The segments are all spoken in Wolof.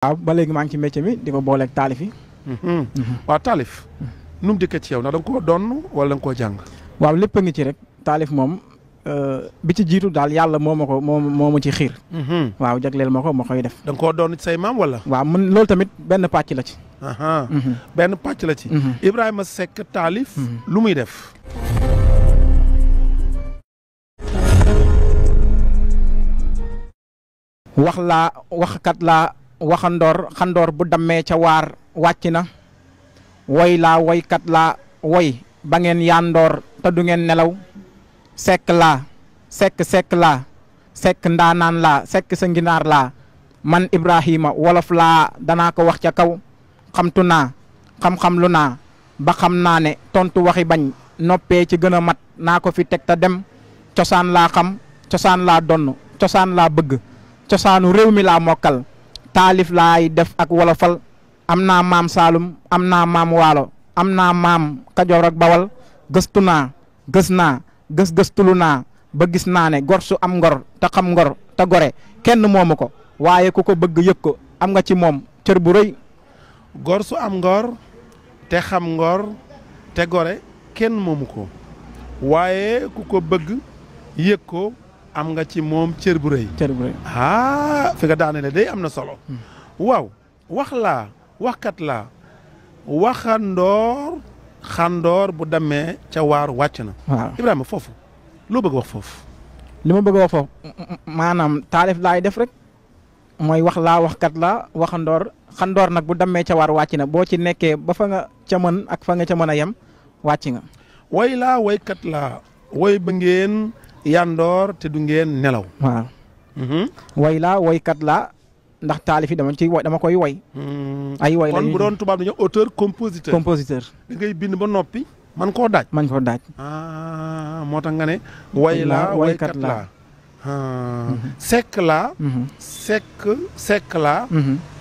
waaw ba léegi maa ngi ci métier bi di ko booleeg taalif yi. waaw taalif nu mu dikkee ci yow ndax da nga koo doon wala da nga koo jàng. waaw lépp a ngi ci rek taalif moom bi ci jiitu daal yàlla moo ma ci xiir. waaw jagleel ma ko ma koy def. da nga koo doon ci say maam wala. waaw man loolu tamit benn pàcc la ci. benn pàcc la ci. Ibrahima Seck taalif. lu muy def. waxkat laa xandoor bu dammee ca waar wàcc na woy laa woykat laa woy ba ngeen yandoor te du ngeen nelaw sekk laa sekk ndaanaan laa sekk sa nginaar laa man Ibrahima wolof laa danaa ko wax ca kaw xamtu naa xam-xam lu naa ba xam naa ne tontu waxi bañ noppee ci gën a mat naa ko fi teg te dem cosaan laa xam cosaan laa donn cosaan laa bëgg cosaanu réew mi laa mokkal taalif laay def ak wolofal am naa maam Saalum am naa maam Waalo am naa maam Kajoor ak Bawal gëstu naa gëstulu naa ba gis naa ne gor su am ngor te xam ngor te gore kenn moomu ko waaye ku ko bëgg yëg ko am nga ci moom cër bu rëy. gor su am ngor te xam ngor te gore kenn moomu ko waaye ku ko bëgg yëg ko am nga ci moom cër bu rëy. fi nga daanele day am na solo. waaw waxkat laa waxandoor xandoor bu demee ca waar wàcc na. waaw Ibrahima foofu loo bëgg wax foofu. li ma bëgg wax foofu maanaam taalif laay def rek mooy waxkat laa waxandoor xandoor nag bu demee ca waar wàcc na boo ci nekkee ba fa nga ca mën ak fa nga ca mën a yem wàcc nga. woy laa woykat laa woy ba ngeen yandoor te du ngeen nelaw. waaw. woy laa woykat laa ndax taalif yi dama koy woy. ay woy la kon bu doon tubaab dañu auteur compositeur. da ngay bind ba noppi. man koo daaj. moo tax nga ne. woy laa woykat laa. sekk laa. sekk laa.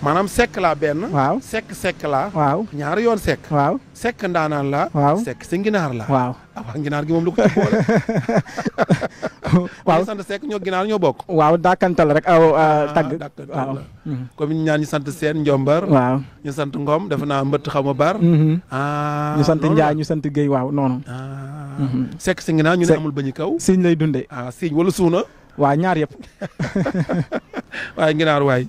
maanaam sekk laa benn. waaw sekk laa. waaw ñaari yoon sekk. waaw sekk ndaanaan laa. waaw sekk si nginaar laa. waaw nginaar gi moom lu ko ci boole. waaw ñu sant sekk ñoo ginaar ñoo bokk. waaw dàkkantal rek aw tagg. waaw comme ñu ñaan ñu sant seen njombar. waaw ñu sant ngom defe naa mbëtt xaw ma bar. ñu sant Njaay ñu sant Géy waaw noonu. sekk si nginaar ñu ne amul bañu kaw. siiñ lay dundee. siiñ wala suuna. waa ñaar yëpp. waaye nginaar waay.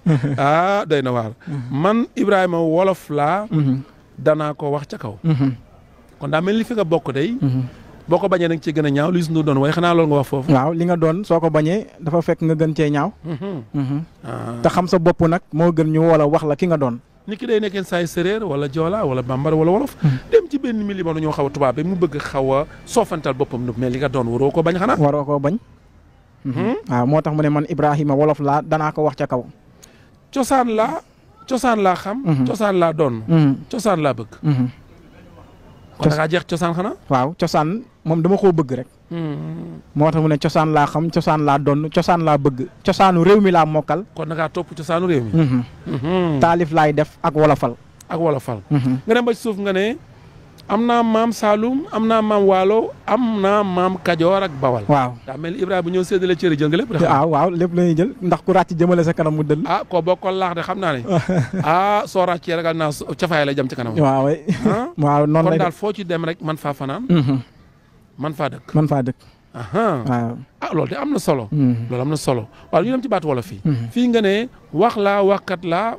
doy na waar. man Ibrahima wolof laa. danaa ko wax ca kaw. kon daa mel ni fi nga bokk day. boo ko bañee nag ci gën a ñaaw li suñu doon waaye xanaa loolu nga wax foofu. waaw li nga doon soo ko bañee dafa fekk nga gën cee ñaaw. te xam sa bopp nag moo gën ñu wala wax la ki nga doon. nit ki day nekkee saay séréer wala joola wala bambara wala wolof. dem ci benn mi li ma ñoo xaw a tubaab bi mu bëgg xaw a soofantal boppam mais li nga doon waroo ko bañ xanaa. waroo koo bañ. waaw moo tax mu ne man Ibrahima wolof laa danaa ko wax ca kaw. cosaan laa xam. cosaan laa doon. cosaan laa bëgg. kon da ngaa jeex cosaan xanaa. waaw cosaan moom dama koo bëgg rek. moo tax mu ne cosaan laa xam cosaan laa doon cosaan laa bëgg cosaanu réew mi laa mokkal. kon da ngaa topp cosaanu réew mi. taalif laay def ak wolofal. nga dem ba ci suuf nga ne am naa maam Saalum am naa maam Waalo am naa maam Kajoor ak Bawal. waaw daa mel ni Ibrahima bu ñëw séddale cëri jël nga lépp. waaw lépp la ñuy jël ndax ku ràcc jëmale sa kanam mu dëll. koo bokkal laax de xam naa ne. soo ràccee ragal naa cafaay la jëm ci kanam. waaw waaw noonu kon daal foo ci dem rek man faa fanaan. man faa dëkk. waaw. loolu de am na solo. loolu am na solo waaw ñu dem ci baatu wolof fii. fii nga ne waxkat laa